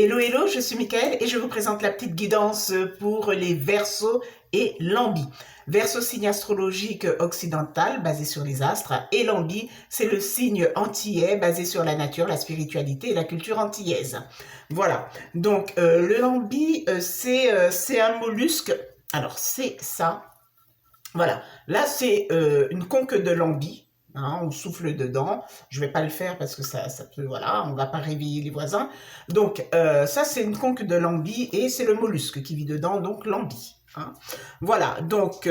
Hello, hello, je suis Mickaël et je vous présente la petite guidance pour les Verseaux et Lambis. Verseau, signe astrologique occidental basé sur les astres, et Lambis, c'est le signe antillais basé sur la nature, la spiritualité et la culture antillaise. Voilà, donc le Lambis, c'est un mollusque. Alors, c'est ça. Voilà, là, c'est une conque de Lambis. Hein, on souffle dedans. Je vais pas le faire parce que ça peut, voilà, on va pas réveiller les voisins. Donc, ça, c'est une conque de Lambis et c'est le mollusque qui vit dedans, donc Lambis. Hein. Voilà, donc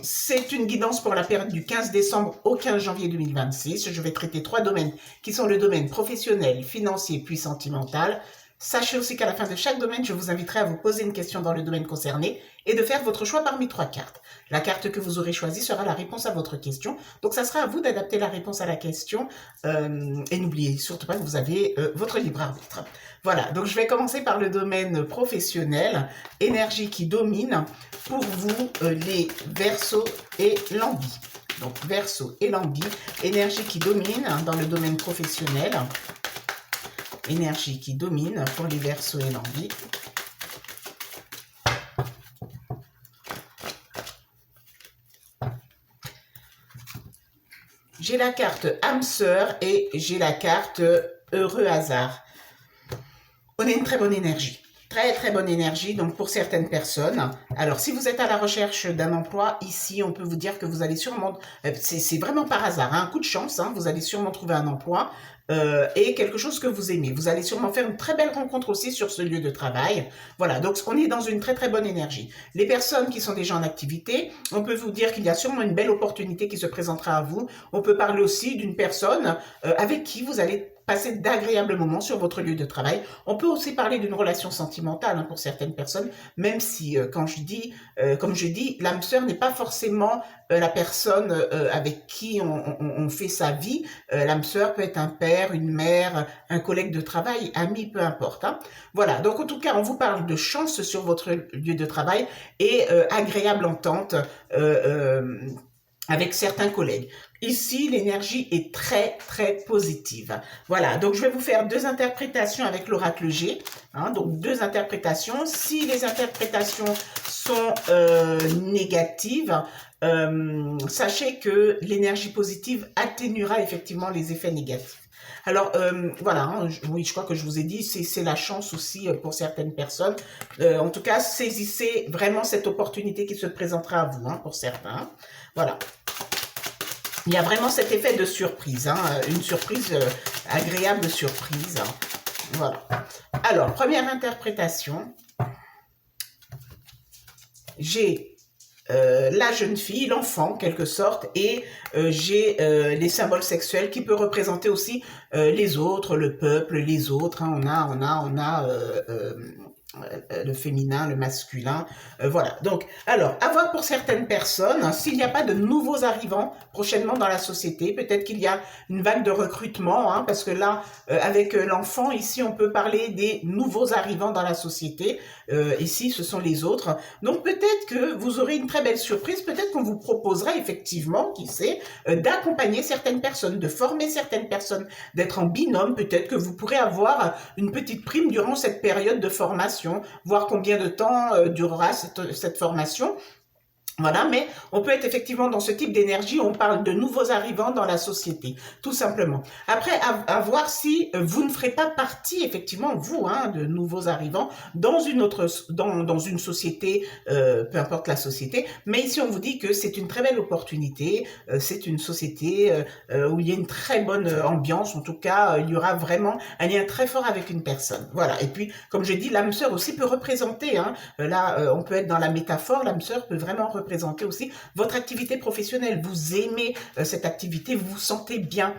c'est une guidance pour la période du 15 décembre au 15 janvier 2026. Je vais traiter 3 domaines qui sont le domaine professionnel, financier puis sentimental. Sachez aussi qu'à la fin de chaque domaine, je vous inviterai à vous poser une question dans le domaine concerné et de faire votre choix parmi 3 cartes. La carte que vous aurez choisie sera la réponse à votre question. Donc, ça sera à vous d'adapter la réponse à la question. Et n'oubliez surtout pas que vous avez votre libre arbitre. Voilà, donc je vais commencer par le domaine professionnel. Énergie qui domine pour vous, les Verseaux et Lambis. Donc, Verseaux et Lambis, énergie qui domine dans le domaine professionnel. Énergie qui domine pour les Verseaux et Lambis. J'ai la carte âme sœur et j'ai la carte heureux hasard. On a une très bonne énergie. Très très bonne énergie, donc pour certaines personnes. Alors si vous êtes à la recherche d'un emploi, ici on peut vous dire que vous allez sûrement, c'est vraiment par hasard, hein, un coup de chance, hein, vous allez sûrement trouver un emploi et quelque chose que vous aimez. Vous allez sûrement faire une très belle rencontre aussi sur ce lieu de travail. Voilà, donc on est dans une très très bonne énergie. Les personnes qui sont déjà en activité, on peut vous dire qu'il y a sûrement une belle opportunité qui se présentera à vous. On peut parler aussi d'une personne avec qui vous allez passer d'agréables moments sur votre lieu de travail. On peut aussi parler d'une relation sentimentale hein, pour certaines personnes, même si, comme je dis, l'âme sœur n'est pas forcément la personne avec qui on fait sa vie. L'âme sœur peut être un père, une mère, un collègue de travail, ami, peu importe. Hein. Voilà, donc en tout cas, on vous parle de chance sur votre lieu de travail et agréable entente avec certains collègues. Ici, l'énergie est très, très positive. Voilà, donc je vais vous faire 2 interprétations avec l'oracle G. Hein, donc 2 interprétations. Si les interprétations sont négatives, sachez que l'énergie positive atténuera effectivement les effets négatifs. Alors, voilà, hein, oui, je crois que je vous ai dit, c'est la chance aussi pour certaines personnes. En tout cas, saisissez vraiment cette opportunité qui se présentera à vous, hein, pour certains. Voilà. Il y a vraiment cet effet de surprise, hein, une surprise, agréable surprise. Hein. Voilà. Alors, première interprétation. J'ai la jeune fille, l'enfant, en quelque sorte, et j'ai les symboles sexuels qui peuvent représenter aussi les autres, le peuple, les autres. Hein. On a le féminin, le masculin, voilà. Donc, alors, à voir pour certaines personnes, hein, s'il n'y a pas de nouveaux arrivants prochainement dans la société, peut-être qu'il y a une vague de recrutement, hein, parce que là, avec l'enfant, ici, on peut parler des nouveaux arrivants dans la société, ici, ce sont les autres. Donc, peut-être que vous aurez une très belle surprise, peut-être qu'on vous proposera effectivement, qui sait, d'accompagner certaines personnes, de former certaines personnes, d'être en binôme, peut-être que vous pourrez avoir une petite prime durant cette période de formation, voir combien de temps durera cette formation. Voilà, mais on peut être effectivement dans ce type d'énergie, on parle de nouveaux arrivants dans la société, tout simplement. Après, à voir si vous ne ferez pas partie, effectivement, vous, hein, de nouveaux arrivants, dans une société, peu importe la société, mais ici on vous dit que c'est une très belle opportunité, c'est une société où il y a une très bonne ambiance, en tout cas, il y aura vraiment un lien très fort avec une personne. Voilà, et puis, comme je dis, l'âme sœur aussi peut représenter, hein, là, on peut être dans la métaphore, l'âme sœur peut vraiment représenter aussi votre activité professionnelle. Vous aimez cette activité, vous vous sentez bien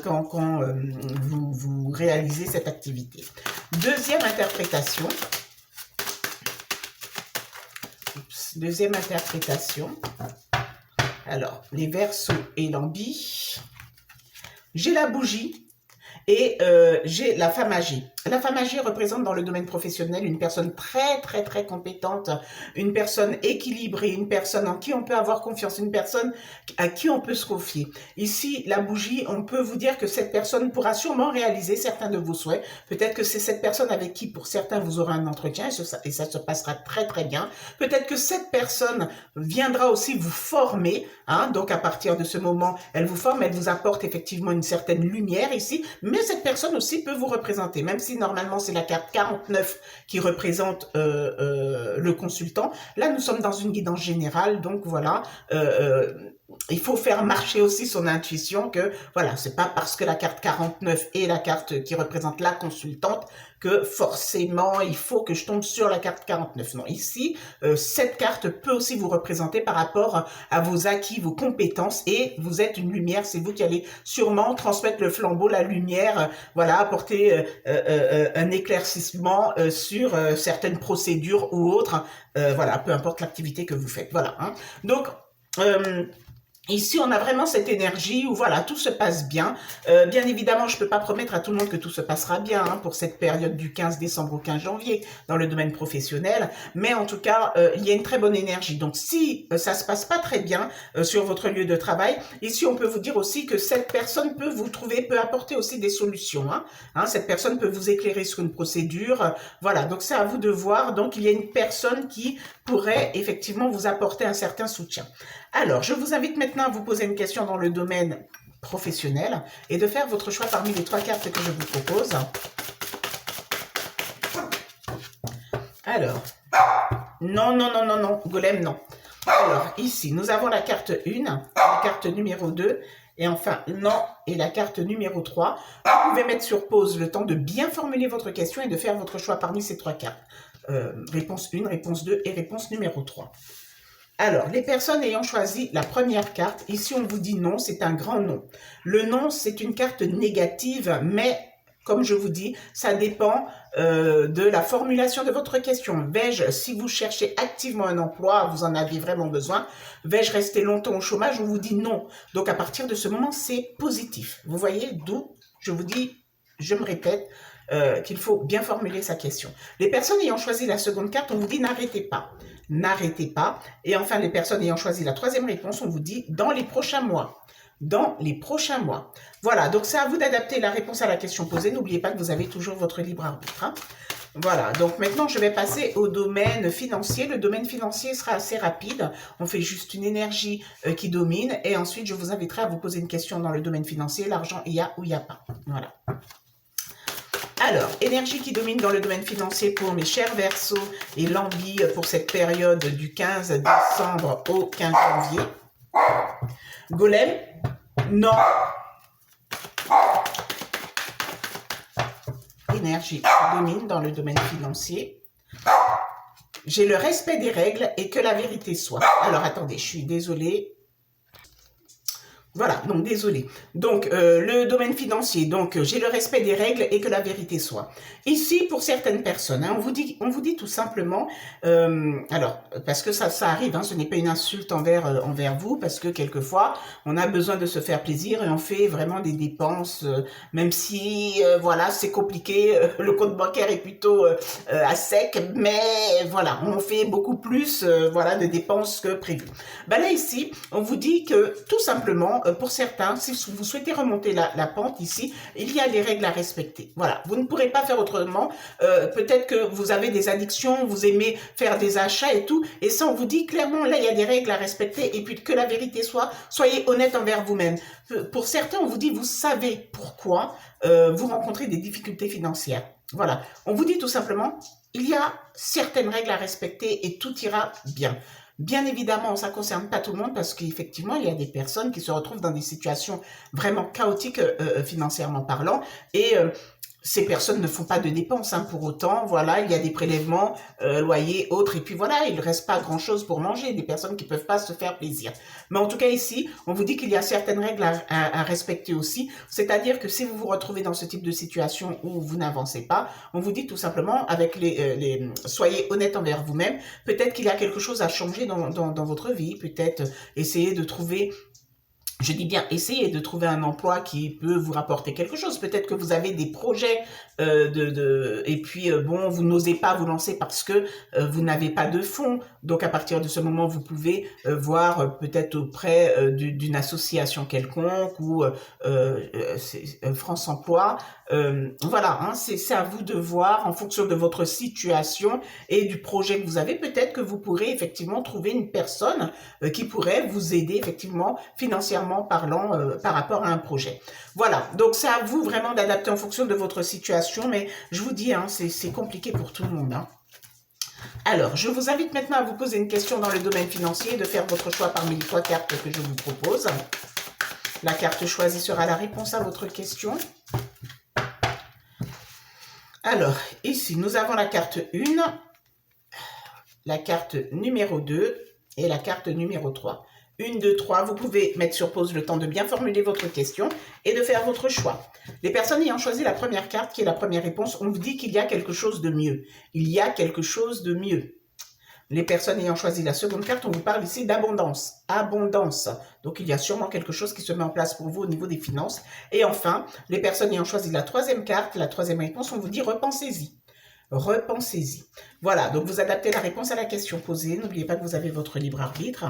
quand vous réalisez cette activité. Deuxième interprétation. Deuxième interprétation. Alors, les Verseaux et Lambis. J'ai la bougie Et j'ai la femme âgée. La femme âgée représente dans le domaine professionnel une personne très, très, très compétente, une personne équilibrée, une personne en qui on peut avoir confiance, une personne à qui on peut se confier. Ici, la bougie, on peut vous dire que cette personne pourra sûrement réaliser certains de vos souhaits. Peut-être que c'est cette personne avec qui, pour certains, vous aurez un entretien et ça se passera très, très bien. Peut-être que cette personne viendra aussi vous former, hein, donc à partir de ce moment, elle vous forme, elle vous apporte effectivement une certaine lumière ici, mais cette personne aussi peut vous représenter, même si normalement c'est la carte 49 qui représente le consultant. Là, nous sommes dans une guidance générale, donc voilà, il faut faire marcher aussi son intuition que, voilà, c'est pas parce que la carte 49 est la carte qui représente la consultante que forcément il faut que je tombe sur la carte 49. Non, ici, cette carte peut aussi vous représenter par rapport à vos acquis, vos compétences, et vous êtes une lumière, c'est vous qui allez sûrement transmettre le flambeau, la lumière, voilà, apporter un éclaircissement sur certaines procédures ou autres, voilà, peu importe l'activité que vous faites, voilà. Hein. Donc, ici, on a vraiment cette énergie où voilà, tout se passe bien. Bien évidemment, je ne peux pas promettre à tout le monde que tout se passera bien hein, pour cette période du 15 décembre au 15 janvier dans le domaine professionnel. Mais en tout cas, il y a une très bonne énergie. Donc, si ça se passe pas très bien sur votre lieu de travail, ici, on peut vous dire aussi que cette personne peut vous trouver, peut apporter aussi des solutions. Hein, cette personne peut vous éclairer sur une procédure. Voilà, donc c'est à vous de voir. Donc, il y a une personne qui pourrait effectivement vous apporter un certain soutien. Alors, je vous invite maintenant à vous poser une question dans le domaine professionnel et de faire votre choix parmi les 3 cartes que je vous propose. Alors, non, non, non, non, non, Golem, non. Alors, ici, nous avons la carte 1, la carte numéro 2, et enfin, non, et la carte numéro 3. Vous pouvez mettre sur pause le temps de bien formuler votre question et de faire votre choix parmi ces 3 cartes. Réponse 1, réponse 2 et réponse numéro 3. Alors, les personnes ayant choisi la première carte, ici on vous dit non, c'est un grand non. Le non, c'est une carte négative, mais comme je vous dis, ça dépend de la formulation de votre question. Vais-je, si vous cherchez activement un emploi, vous en avez vraiment besoin, vais-je rester longtemps au chômage? On vous dit non. Donc à partir de ce moment, c'est positif. Vous voyez, d'où je vous dis, je me répète, qu'il faut bien formuler sa question. Les personnes ayant choisi la seconde carte, on vous dit n'arrêtez pas. N'arrêtez pas. Et enfin, les personnes ayant choisi la troisième réponse, on vous dit dans les prochains mois. Dans les prochains mois. Voilà, donc c'est à vous d'adapter la réponse à la question posée. N'oubliez pas que vous avez toujours votre libre arbitre. Hein. Voilà, donc maintenant je vais passer au domaine financier. Le domaine financier sera assez rapide. On fait juste une énergie qui domine. Et ensuite, je vous inviterai à vous poser une question dans le domaine financier. L'argent, il y a ou il n'y a pas. Voilà. Alors, énergie qui domine dans le domaine financier pour mes chers Verseaux et l'envie pour cette période du 15 décembre au 15 janvier. Golem, non. Énergie qui domine dans le domaine financier. J'ai le respect des règles et que la vérité soit. Alors, attendez, je suis désolée. Voilà, donc désolé. Donc, le domaine financier, donc j'ai le respect des règles et que la vérité soit. Ici, pour certaines personnes, hein, on vous dit tout simplement, alors, parce que ça arrive, hein, ce n'est pas une insulte envers vous, parce que quelquefois, on a besoin de se faire plaisir et on fait vraiment des dépenses, même si, voilà, c'est compliqué, le compte bancaire est plutôt à sec, mais voilà, on fait beaucoup plus, voilà, de dépenses que prévu. Ben là, ici, on vous dit que, tout simplement, pour certains, si vous souhaitez remonter la pente ici, il y a des règles à respecter. Voilà, vous ne pourrez pas faire autrement. Peut-être que vous avez des addictions, vous aimez faire des achats et tout, et ça on vous dit clairement, là il y a des règles à respecter, et puis que la vérité soit, soyez honnête envers vous-même. Pour certains, on vous dit, vous savez pourquoi vous rencontrez des difficultés financières. Voilà, on vous dit tout simplement, il y a certaines règles à respecter et tout ira bien. Bien évidemment, ça ne concerne pas tout le monde parce qu'effectivement, il y a des personnes qui se retrouvent dans des situations vraiment chaotiques financièrement parlant et ces personnes ne font pas de dépenses hein, pour autant. Voilà, il y a des prélèvements, loyers, autres, et puis voilà, il ne reste pas grand-chose pour manger, des personnes qui ne peuvent pas se faire plaisir. Mais en tout cas ici, on vous dit qu'il y a certaines règles à respecter aussi, c'est-à-dire que si vous vous retrouvez dans ce type de situation où vous n'avancez pas, on vous dit tout simplement, avec soyez honnête envers vous-même, peut-être qu'il y a quelque chose à changer dans votre vie, peut-être essayer de trouver je dis bien, essayez de trouver un emploi qui peut vous rapporter quelque chose. Peut-être que vous avez des projets et puis bon, vous n'osez pas vous lancer parce que vous n'avez pas de fonds. Donc à partir de ce moment, vous pouvez voir peut-être auprès d'une association quelconque ou France Emploi. Voilà, hein, c'est à vous de voir en fonction de votre situation et du projet que vous avez. Peut-être que vous pourrez effectivement trouver une personne qui pourrait vous aider effectivement financièrement parlant par rapport à un projet. Voilà, donc c'est à vous vraiment d'adapter en fonction de votre situation, mais je vous dis, hein, c'est compliqué pour tout le monde. Hein. Alors, je vous invite maintenant à vous poser une question dans le domaine financier et de faire votre choix parmi les 3 cartes que je vous propose. La carte choisie sera la réponse à votre question. Alors, ici, nous avons la carte 1, la carte numéro 2 et la carte numéro 3. 1, 2, 3, vous pouvez mettre sur pause le temps de bien formuler votre question et de faire votre choix. Les personnes ayant choisi la première carte, qui est la première réponse, on vous dit qu'il y a quelque chose de mieux. Il y a quelque chose de mieux. Les personnes ayant choisi la seconde carte, on vous parle ici d'abondance. Abondance. Donc, il y a sûrement quelque chose qui se met en place pour vous au niveau des finances. Et enfin, les personnes ayant choisi la troisième carte, la troisième réponse, on vous dit repensez-y. Repensez-y. Voilà, donc vous adaptez la réponse à la question posée. N'oubliez pas que vous avez votre libre arbitre.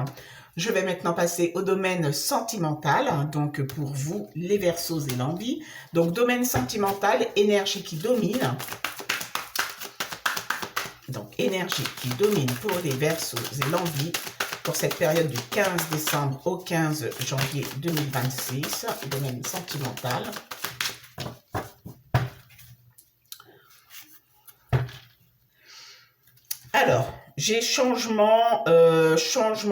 Je vais maintenant passer au domaine sentimental, donc pour vous, les Verseaux et l'envie. Donc, domaine sentimental, énergie qui domine. Donc, énergie qui domine pour les Verseaux et l'envie pour cette période du 15 décembre au 15 janvier 2026, domaine sentimental. Alors, j'ai changement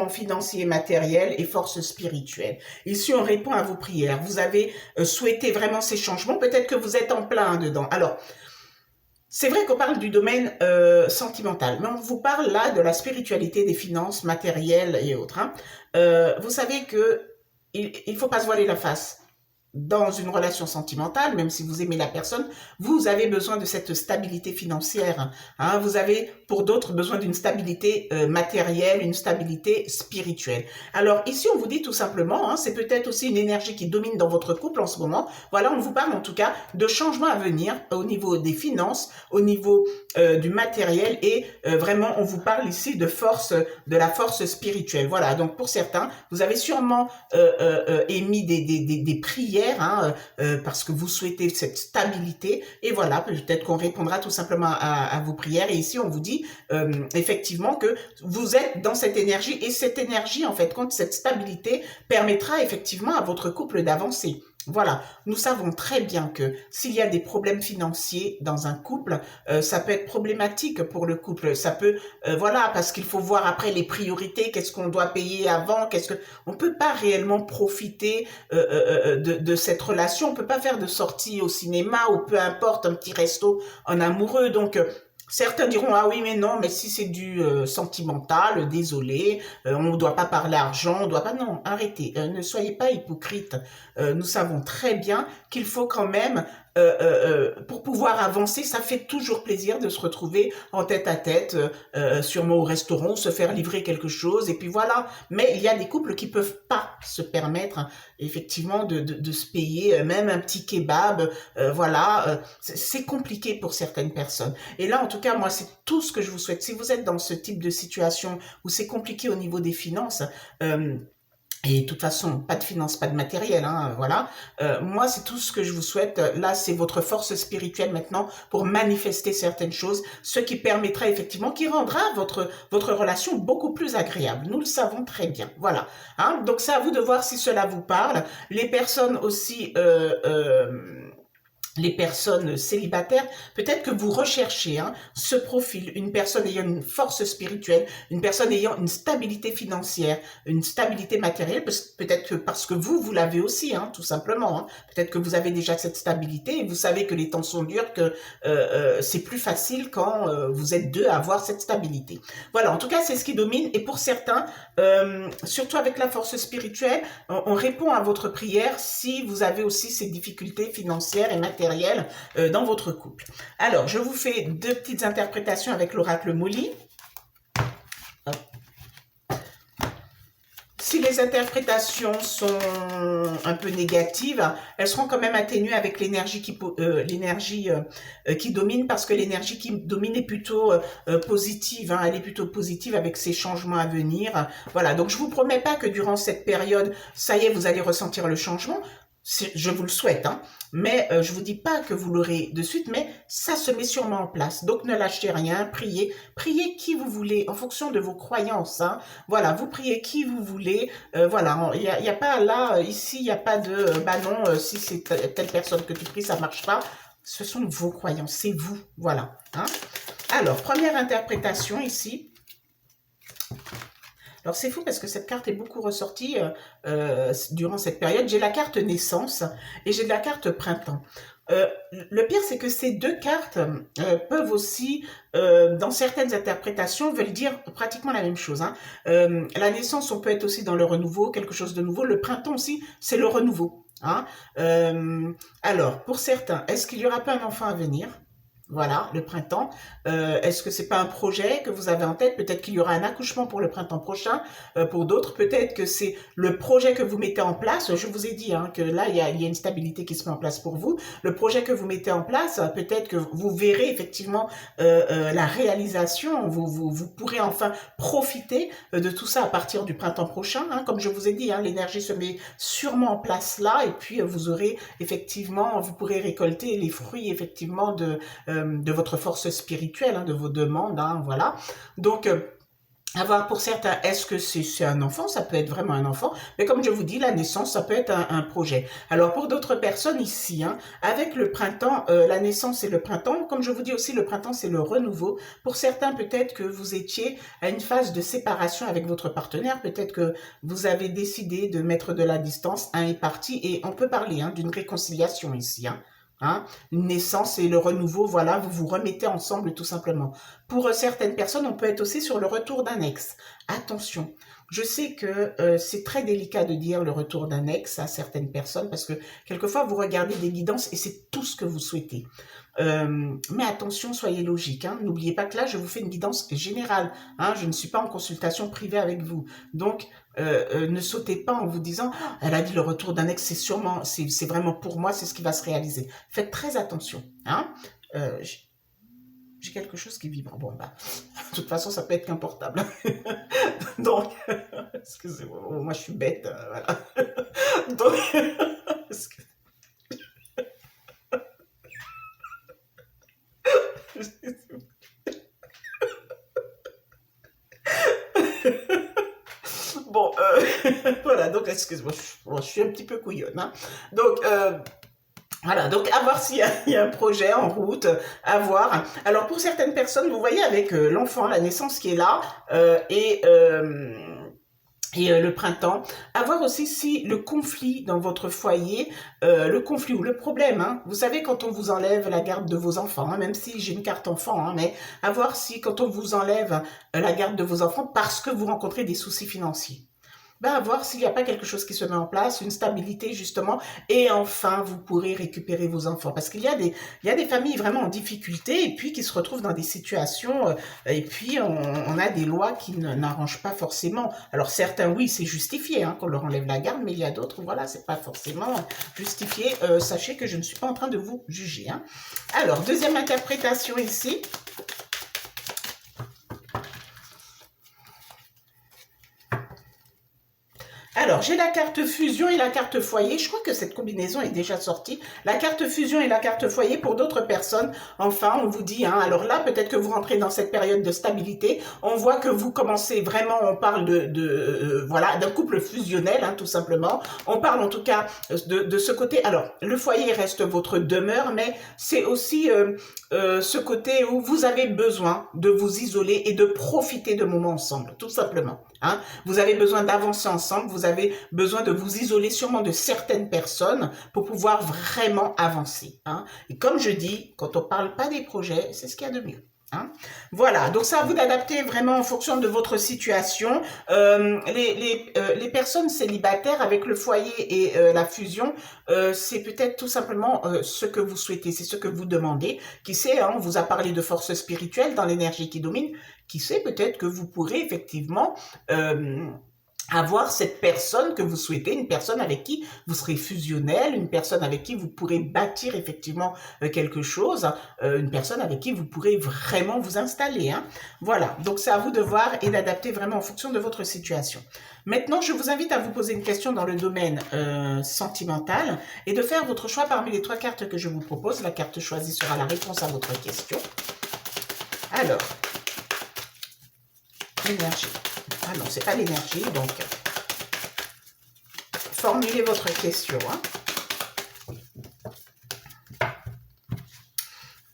financier et matériel et force spirituelle. Ici, on répond à vos prières. Vous avez souhaité vraiment ces changements. Peut-être que vous êtes en plein dedans. Alors, c'est vrai qu'on parle du domaine sentimental, mais on vous parle là de la spiritualité, des finances, matérielles et autres. Hein. Vous savez que il faut pas se voiler la face. Dans une relation sentimentale, même si vous aimez la personne, vous avez besoin de cette stabilité financière. Hein, vous avez, pour d'autres, besoin d'une stabilité matérielle, une stabilité spirituelle. Alors ici, on vous dit tout simplement, hein, c'est peut-être aussi une énergie qui domine dans votre couple en ce moment. Voilà, on vous parle en tout cas de changements à venir au niveau des finances, au niveau du matériel et vraiment, on vous parle ici de la force spirituelle. Voilà, donc pour certains, vous avez sûrement émis des prières hein, parce que vous souhaitez cette stabilité et voilà, peut-être qu'on répondra tout simplement à vos prières et ici on vous dit effectivement que vous êtes dans cette énergie et cette énergie en fait, quand cette stabilité permettra effectivement à votre couple d'avancer. Voilà, nous savons très bien que s'il y a des problèmes financiers dans un couple, ça peut être problématique pour le couple. Ça peut, voilà, parce qu'il faut voir après les priorités, qu'est-ce qu'on doit payer avant, on peut pas réellement profiter de cette relation. On peut pas faire de sortie au cinéma ou peu importe un petit resto en amoureux. Donc certains diront, ah oui, mais non, mais si c'est du sentimental, désolé, on ne doit pas parler argent, on ne doit pas... Non, arrêtez, ne soyez pas hypocrite. Nous savons très bien qu'il faut quand même, pour pouvoir avancer, ça fait toujours plaisir de se retrouver en tête à tête, sûrement au restaurant, se faire livrer quelque chose, et puis voilà. Mais il y a des couples qui peuvent pas se permettre, hein, effectivement, de se payer même un petit kebab, voilà. C'est compliqué pour certaines personnes. Et là, en tout cas, moi, c'est tout ce que je vous souhaite. Si vous êtes dans ce type de situation où c'est compliqué au niveau des finances, et de toute façon, pas de finances, pas de matériel, hein, voilà. Moi, c'est tout ce que je vous souhaite. Là, c'est votre force spirituelle maintenant pour manifester certaines choses, ce qui permettra effectivement, qui rendra votre relation beaucoup plus agréable. Nous le savons très bien, voilà. Hein, donc, c'est à vous de voir si cela vous parle. Les personnes aussi... les personnes célibataires, peut-être que vous recherchez hein, ce profil, une personne ayant une force spirituelle, une personne ayant une stabilité financière, une stabilité matérielle, peut-être que parce que vous l'avez aussi, hein, tout simplement. Hein. Peut-être que vous avez déjà cette stabilité et vous savez que les temps sont durs, que c'est plus facile quand vous êtes deux à avoir cette stabilité. Voilà, en tout cas, c'est ce qui domine. Et pour certains, surtout avec la force spirituelle, on répond à votre prière si vous avez aussi ces difficultés financières et matérielles dans votre couple. Alors, je vous fais 2 petites interprétations avec l'oracle Molly. Si les les interprétations sont un peu négatives, elles seront quand même atténuées avec l'énergie qui domine, parce que l'énergie qui domine est plutôt positive, hein, elle est plutôt positive avec ces changements à venir. Voilà, donc je vous promets pas que durant cette période, ça y est, vous allez ressentir le changement. Je vous le souhaite, hein, mais je vous dis pas que vous l'aurez de suite, mais ça se met sûrement en place. Donc ne lâchez rien, priez, priez qui vous voulez en fonction de vos croyances. Hein. Voilà, vous priez qui vous voulez. Voilà, il y a pas là, ici, il n'y a pas de, bah non, si c'est telle personne que tu pries, ça marche pas. Ce sont vos croyances, c'est vous, voilà. Hein. Alors, première interprétation ici. Alors c'est fou parce que cette carte est beaucoup ressortie durant cette période. J'ai la carte naissance et j'ai la carte printemps. Le pire, c'est que ces deux cartes peuvent aussi, dans certaines interprétations, veulent dire pratiquement la même chose. Hein. La naissance, on peut être aussi dans le renouveau, quelque chose de nouveau. Le printemps aussi, c'est le renouveau. Hein. Alors, pour certains, est-ce qu'il y aura pas un enfant à venir ? Voilà, le printemps. Est-ce que c'est pas un projet que vous avez en tête? Peut-être qu'il y aura un accouchement pour le printemps prochain. Pour d'autres, peut-être que c'est le projet que vous mettez en place. Je vous ai dit hein, que là, il y a une stabilité qui se met en place pour vous. Le projet que vous mettez en place, peut-être que vous verrez effectivement la réalisation. Vous pourrez enfin profiter de tout ça à partir du printemps prochain. Hein. Comme je vous ai dit, hein, l'énergie se met sûrement en place là. Et puis, vous aurez effectivement, vous pourrez récolter les fruits effectivement de votre force spirituelle, hein, de vos demandes, hein, voilà. Donc, avoir pour certains, est-ce que c'est un enfant? Ça peut être vraiment un enfant, mais comme je vous dis, la naissance, ça peut être un projet. Alors, pour d'autres personnes ici, hein, avec le printemps, la naissance et le printemps, comme je vous dis aussi, le printemps, c'est le renouveau. Pour certains, peut-être que vous étiez à une phase de séparation avec votre partenaire, peut-être que vous avez décidé de mettre de la distance, un est parti, et on peut parler hein, d'une réconciliation ici, hein. Hein, une naissance et le renouveau, voilà, vous vous remettez ensemble tout simplement. Pour certaines personnes, on peut être aussi sur le retour d'un ex. Attention, je sais que c'est très délicat de dire le retour d'un ex à certaines personnes parce que quelquefois vous regardez des guidances et c'est tout ce que vous souhaitez. Mais attention, soyez logique. Hein. N'oubliez pas que là, je vous fais une guidance générale. Hein. Je ne suis pas en consultation privée avec vous. Donc, ne sautez pas en vous disant « Elle a dit le retour d'un ex, c'est sûrement, c'est vraiment pour moi, c'est ce qui va se réaliser. » Faites très attention. Hein. J'ai quelque chose qui vibre. Bon, bah, de toute façon, ça peut être qu'un portable. Donc, excusez-moi, moi je suis bête. Voilà. Donc, bon, voilà, donc excuse-moi, je suis un petit peu couillonne. Hein. Donc, voilà, donc à voir s'il y a un projet en route, à voir. Alors pour certaines personnes, vous voyez avec l'enfant, la naissance qui est là, et le printemps, à voir aussi si le conflit dans votre foyer, le conflit ou le problème, hein, vous savez quand on vous enlève la garde de vos enfants, hein, même si j'ai une carte enfant, hein, mais à voir si quand on vous enlève la garde de vos enfants parce que vous rencontrez des soucis financiers. Ben, à voir s'il n'y a pas quelque chose qui se met en place, une stabilité justement, et enfin vous pourrez récupérer vos enfants. Parce qu'il y a des familles vraiment en difficulté et puis qui se retrouvent dans des situations, et puis on a des lois qui n'arrangent pas forcément. Alors certains, oui, c'est justifié hein, qu'on leur enlève la garde, mais il y a d'autres, voilà, c'est pas forcément justifié. Sachez que je ne suis pas en train de vous juger. Hein. Alors, deuxième interprétation ici. Alors, j'ai la carte fusion et la carte foyer. Je crois que cette combinaison est déjà sortie. La carte fusion et la carte foyer pour d'autres personnes. Enfin, on vous dit, hein, alors là, peut-être que vous rentrez dans cette période de stabilité. On voit que vous commencez vraiment, on parle voilà, d'un couple fusionnel, hein, tout simplement. On parle en tout cas de ce côté. Alors, le foyer reste votre demeure, mais c'est aussi ce côté où vous avez besoin de vous isoler et de profiter de moments ensemble, tout simplement. Hein. Vous avez besoin d'avancer ensemble, vous avez besoin de vous isoler sûrement de certaines personnes pour pouvoir vraiment avancer. Hein. Et comme je dis, quand on ne parle pas des projets, c'est ce qu'il y a de mieux. Hein. Voilà, donc ça à vous d'adapter vraiment en fonction de votre situation. Les personnes célibataires avec le foyer et la fusion, c'est peut-être tout simplement ce que vous souhaitez, c'est ce que vous demandez. Qui sait, hein, on vous a parlé de force spirituelle dans l'énergie qui domine. Qui sait, peut-être que vous pourrez effectivement avoir cette personne que vous souhaitez, une personne avec qui vous serez fusionnel, une personne avec qui vous pourrez bâtir effectivement quelque chose, une personne avec qui vous pourrez vraiment vous installer. Hein. Voilà, donc c'est à vous de voir et d'adapter vraiment en fonction de votre situation. Maintenant, je vous invite à vous poser une question dans le domaine sentimental et de faire votre choix parmi les 3 cartes que je vous propose. La carte choisie sera la réponse à votre question. Alors, l'énergie. Ah non, c'est pas l'énergie, donc formulez votre question. Hein.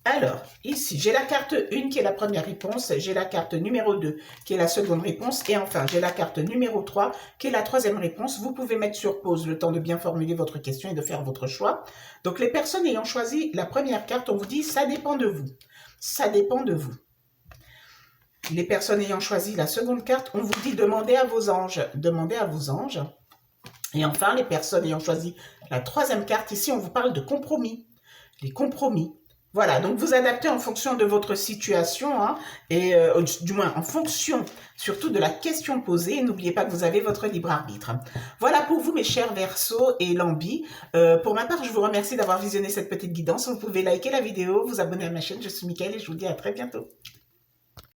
Alors, ici, j'ai la carte 1 qui est la première réponse, j'ai la carte numéro 2 qui est la seconde réponse, et enfin, j'ai la carte numéro 3 qui est la troisième réponse. Vous pouvez mettre sur pause le temps de bien formuler votre question et de faire votre choix. Donc, les personnes ayant choisi la première carte, on vous dit, ça dépend de vous. Ça dépend de vous. Les personnes ayant choisi la seconde carte, on vous dit demandez à vos anges. Demandez à vos anges. Et enfin, les personnes ayant choisi la troisième carte, ici, on vous parle de compromis. Les compromis. Voilà, donc vous adaptez en fonction de votre situation, hein, et du moins en fonction surtout de la question posée. N'oubliez pas que vous avez votre libre arbitre. Voilà pour vous mes chers Verseaux et Lambi. Pour ma part, je vous remercie d'avoir visionné cette petite guidance. Vous pouvez liker la vidéo, vous abonner à ma chaîne. Je suis Mickaël et je vous dis à très bientôt.